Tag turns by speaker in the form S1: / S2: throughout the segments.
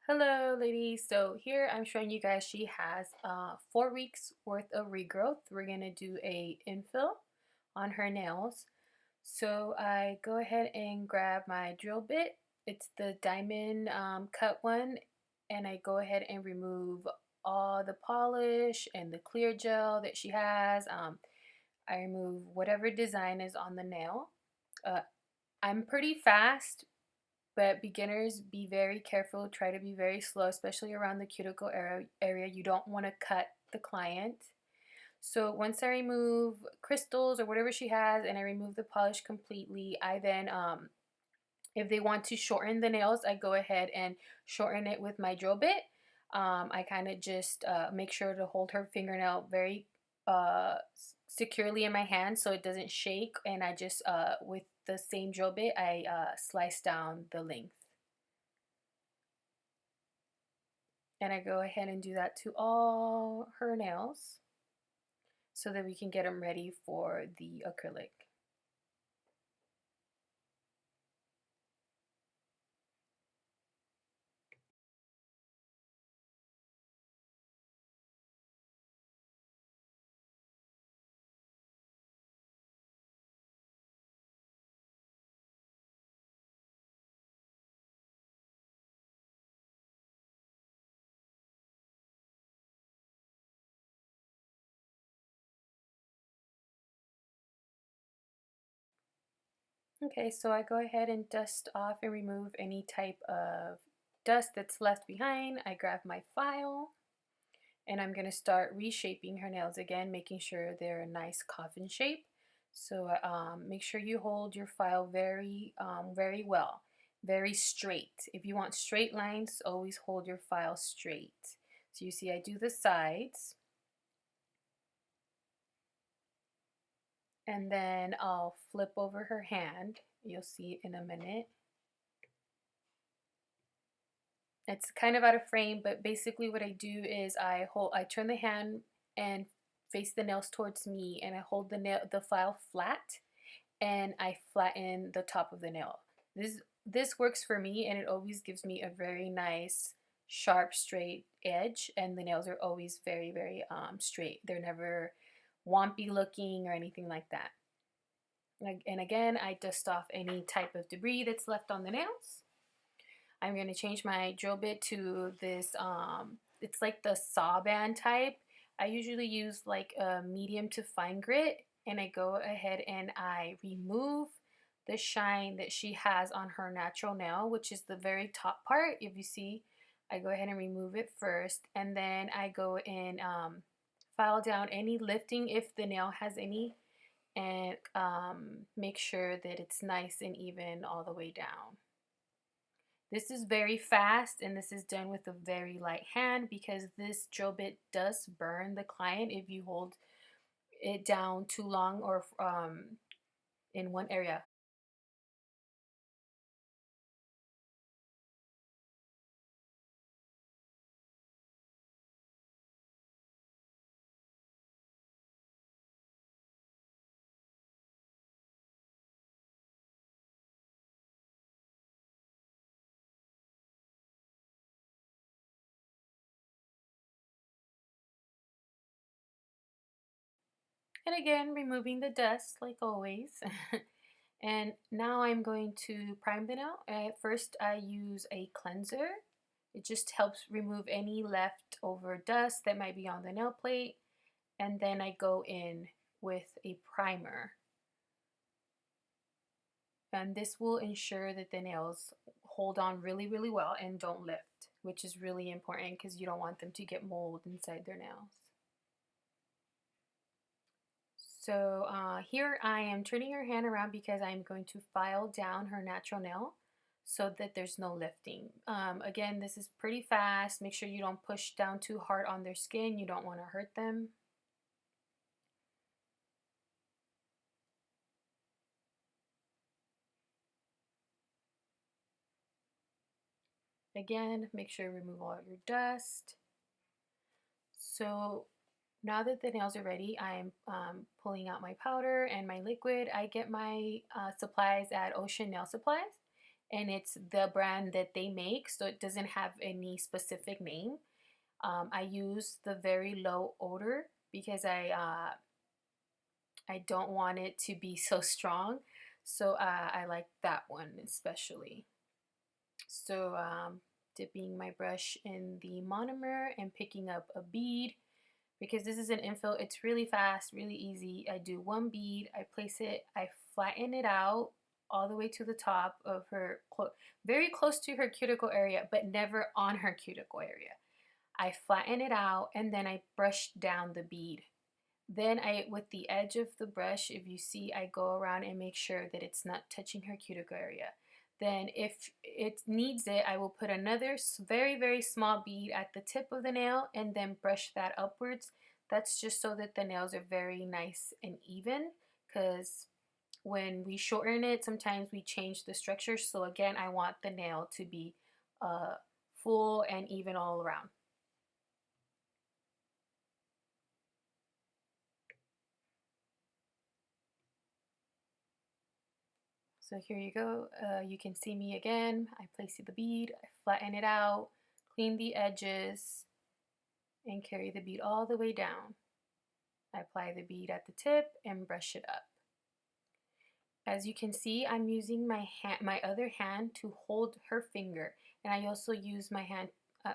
S1: Hello ladies, so here I'm showing you guys she has 4 weeks worth of regrowth. We're gonna do a infill on her nails. So I go ahead and grab my drill bit. It's the diamond cut one, and I go ahead and remove all the polish and the clear gel that she has. I remove whatever design is on the nail. uh, I'm pretty fast, but beginners, be very careful. Try to be very slow, especially around the cuticle area. You don't want to cut the client. So once I remove crystals or whatever she has and I remove the polish completely, I then, if they want to shorten the nails, I go ahead and shorten it with my drill bit. I kind of just make sure to hold her fingernail very uh, securely in my hand so it doesn't shake, and I just, with the same drill bit, I slice down the length. And I go ahead and do that to all her nails so that we can get them ready for the acrylic. Okay, so I go ahead and dust off and remove any type of dust that's left behind. I grab my file and I'm going to start reshaping her nails again, making sure they're a nice coffin shape. So make sure you hold your file very well, very straight. If you want straight lines, always hold your file straight. So you see I do the sides, and then I'll flip over her hand. You'll see in a minute. It's kind of out of frame, but basically what I do is I turn the hand and face the nails towards me, and I hold the file flat, and I flatten the top of the nail. This works for me, and it always gives me a very nice sharp straight edge, and the nails are always very straight. They're never wompy looking or anything like that. And again, I dust off any type of debris that's left on the nails. I'm going to change my drill bit to this, it's like the saw band type. I usually use like a medium to fine grit, and I go ahead and I remove the shine that she has on her natural nail, which is the very top part. If you see, I go ahead and remove it first, and then I go and file down any lifting if the nail has any, and make sure that it's nice and even all the way down. This is very fast, and this is done with a very light hand because this drill bit does burn the client if you hold it down too long or in one area. And again, removing the dust like always. And now I'm going to prime the nail. First, I use a cleanser. It just helps remove any leftover dust that might be on the nail plate. And then I go in with a primer. And this will ensure that the nails hold on really well and don't lift, which is really important because you don't want them to get mold inside their nails. So here I am turning her hand around because I'm going to file down her natural nail so that there's no lifting. Again, this is pretty fast. Make sure you don't push down too hard on their skin. You don't want to hurt them. Again, make sure you remove all your dust. So now that the nails are ready, I'm pulling out my powder and my liquid. I get my supplies at Ocean Nail Supplies, and it's the brand that they make, so it doesn't have any specific name. I use the very low odor because I don't want it to be so strong. So I like that one especially. So dipping my brush in the monomer and picking up a bead. Because this is an infill, it's really fast, really easy. I do one bead, I place it, I flatten it out all the way to the top of her, very close to her cuticle area, but never on her cuticle area. I flatten it out and then I brush down the bead. Then with the edge of the brush, if you see, I go around and make sure that it's not touching her cuticle area. Then if it needs it, I will put another very, very small bead at the tip of the nail and then brush that upwards. That's just so that the nails are very nice and even, because when we shorten it, sometimes we change the structure. So again, I want the nail to be full and even all around. So here you go. You can see me again. I place the bead, I flatten it out, clean the edges, and carry the bead all the way down. I apply the bead at the tip and brush it up. As you can see, I'm using my other hand to hold her finger, and I also use my hand,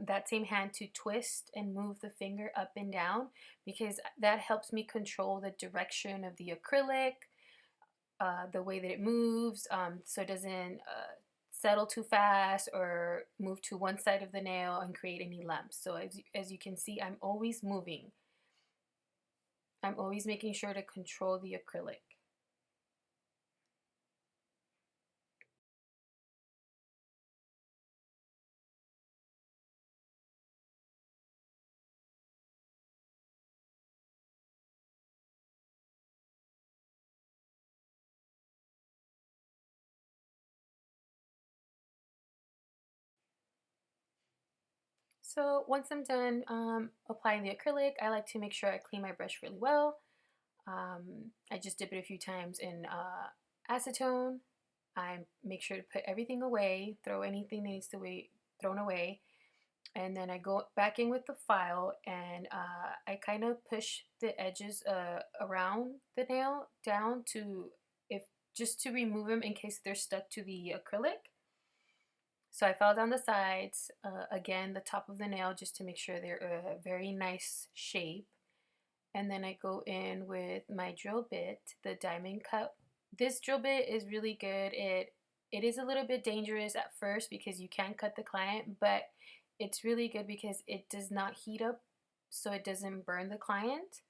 S1: that same hand, to twist and move the finger up and down, because that helps me control the direction of the acrylic, the way that it moves, so it doesn't settle too fast or move to one side of the nail and create any lumps. So as you can see, I'm always moving. I'm always making sure to control the acrylic. So once I'm done applying the acrylic, I like to make sure I clean my brush really well. I just dip it a few times in acetone. I make sure to put everything away, throw anything that needs to be thrown away, and then I go back in with the file and I kind of push the edges around the nail down to, if just to remove them in case they're stuck to the acrylic. So I file down the sides, again the top of the nail, just to make sure they're a very nice shape. And then I go in with my drill bit, the diamond cut. This drill bit is really good. It is a little bit dangerous at first because you can cut the client, but it's really good because it does not heat up, so it doesn't burn the client.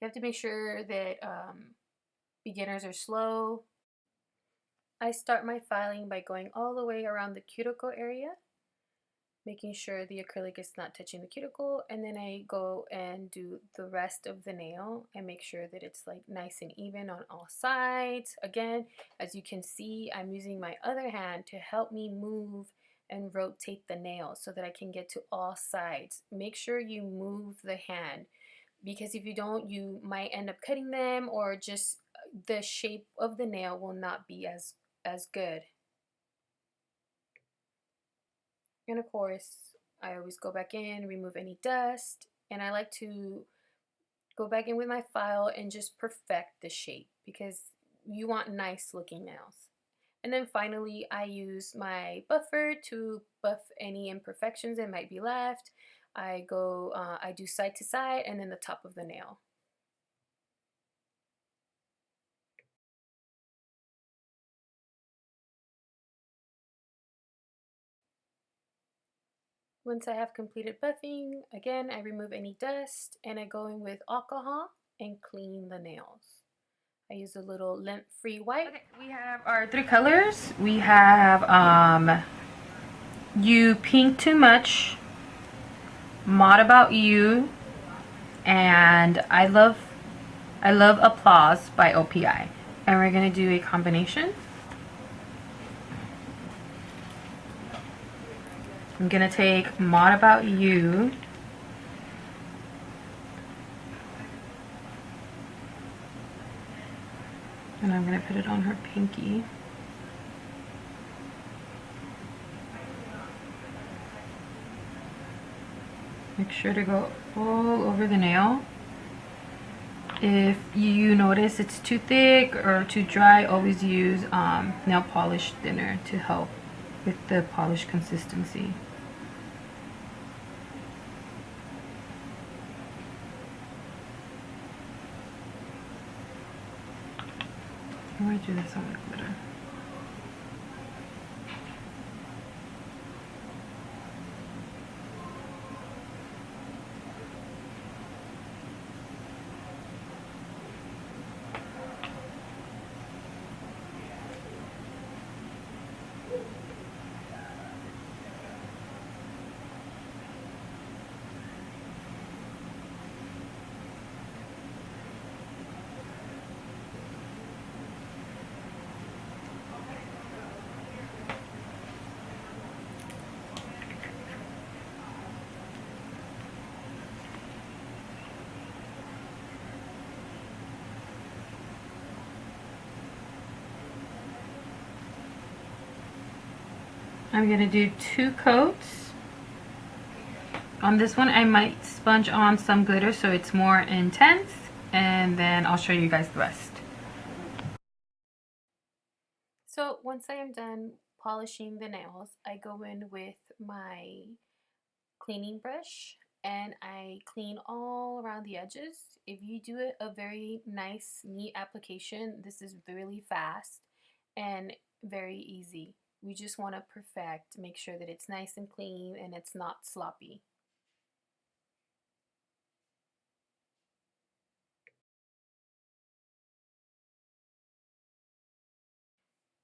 S1: You have to make sure that beginners are slow. I start my filing by going all the way around the cuticle area, making sure the acrylic is not touching the cuticle, and then I go and do the rest of the nail and make sure that it's like nice and even on all sides. Again, as you can see, I'm using my other hand to help me move and rotate the nail so that I can get to all sides. Make sure you move the hand, because if you don't, you might end up cutting them, or just the shape of the nail will not be as good. And of course, I always go back in, remove any dust, and I like to go back in with my file and just perfect the shape, because you want nice looking nails. And then finally, I use my buffer to buff any imperfections that might be left. I do side to side and then the top of the nail. Once I have completed buffing, again, I remove any dust and I go in with alcohol and clean the nails. I use a little lint-free wipe. Okay, we have our three colors. We have You Pink Too Much, Mod About You, and I Love Applause by OPI. And we're gonna do a combination. I'm gonna take Mod About You, and I'm gonna put it on her pinky. Make sure to go all over the nail. If you notice it's too thick or too dry, always use nail polish thinner to help with the polish consistency. I might do this on the glitter. I'm gonna do 2 coats. On this one I might sponge on some glitter so it's more intense, and then I'll show you guys the rest. So once I am done polishing the nails, I go in with my cleaning brush and I clean all around the edges. If you do it a very nice, neat application, this is really fast and very easy. We just want to perfect, make sure that it's nice and clean and it's not sloppy.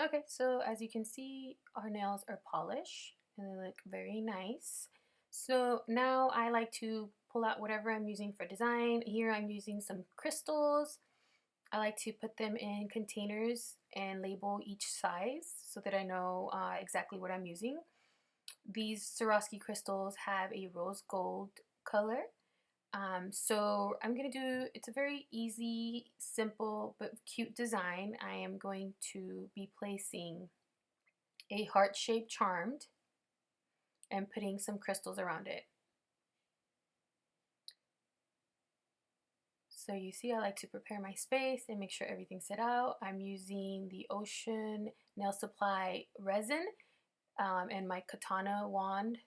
S1: Okay, so as you can see, our nails are polished and they look very nice. So now I like to pull out whatever I'm using for design. Here I'm using some crystals. I like to put them in containers and label each size so that I know exactly what I'm using. These Swarovski crystals have a rose gold color. So I'm going to do, it's a very easy, simple, but cute design. I am going to be placing a heart-shaped charmed and putting some crystals around it. So you see I like to prepare my space and make sure everything's set out. I'm using the Ocean Nail Supply resin and my katana wand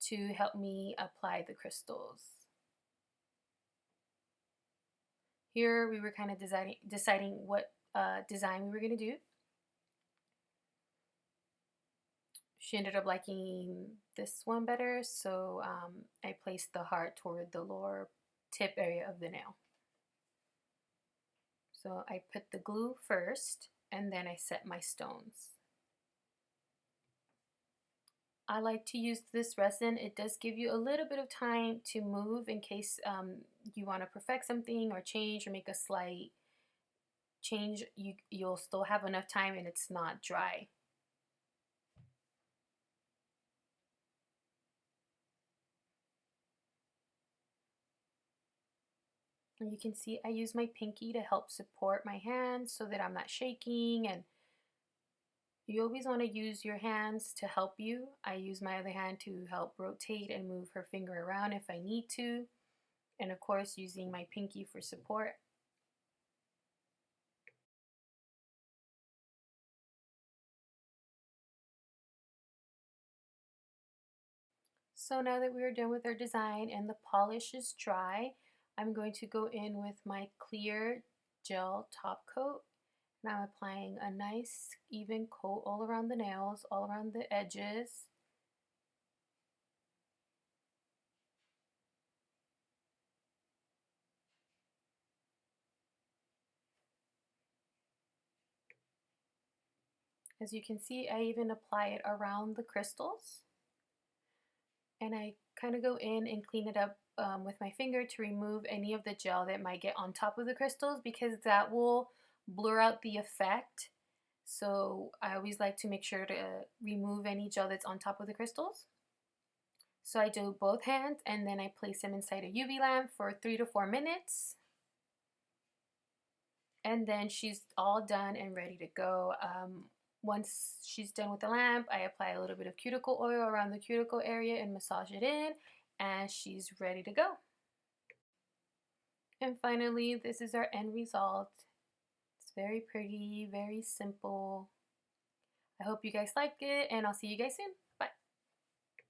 S1: to help me apply the crystals. Here we were kind of deciding what design we were going to do. She ended up liking this one better, so I placed the heart toward the lower tip area of the nail. So I put the glue first and then I set my stones. I like to use this resin. It does give you a little bit of time to move in case you want to perfect something or change or make a slight change. You'll still have enough time and it's not dry. And you can see I use my pinky to help support my hands so that I'm not shaking, and you always want to use your hands to help you. I use my other hand to help rotate and move her finger around if I need to, and of course using my pinky for support. So now that we are done with our design and the polish is dry, I'm going to go in with my clear gel top coat. Now I'm applying a nice even coat all around the nails, all around the edges. As you can see, I even apply it around the crystals. And I kind of go in and clean it up with my finger to remove any of the gel that might get on top of the crystals, because that will blur out the effect. So I always like to make sure to remove any gel that's on top of the crystals. So I do both hands and then I place them inside a UV lamp for 3 to 4 minutes. And then she's all done and ready to go. Once she's done with the lamp, I apply a little bit of cuticle oil around the cuticle area and massage it in. and she's ready to go. And finally, this is our end result. It's very pretty, very simple. I hope you guys like it, and I'll see you guys soon.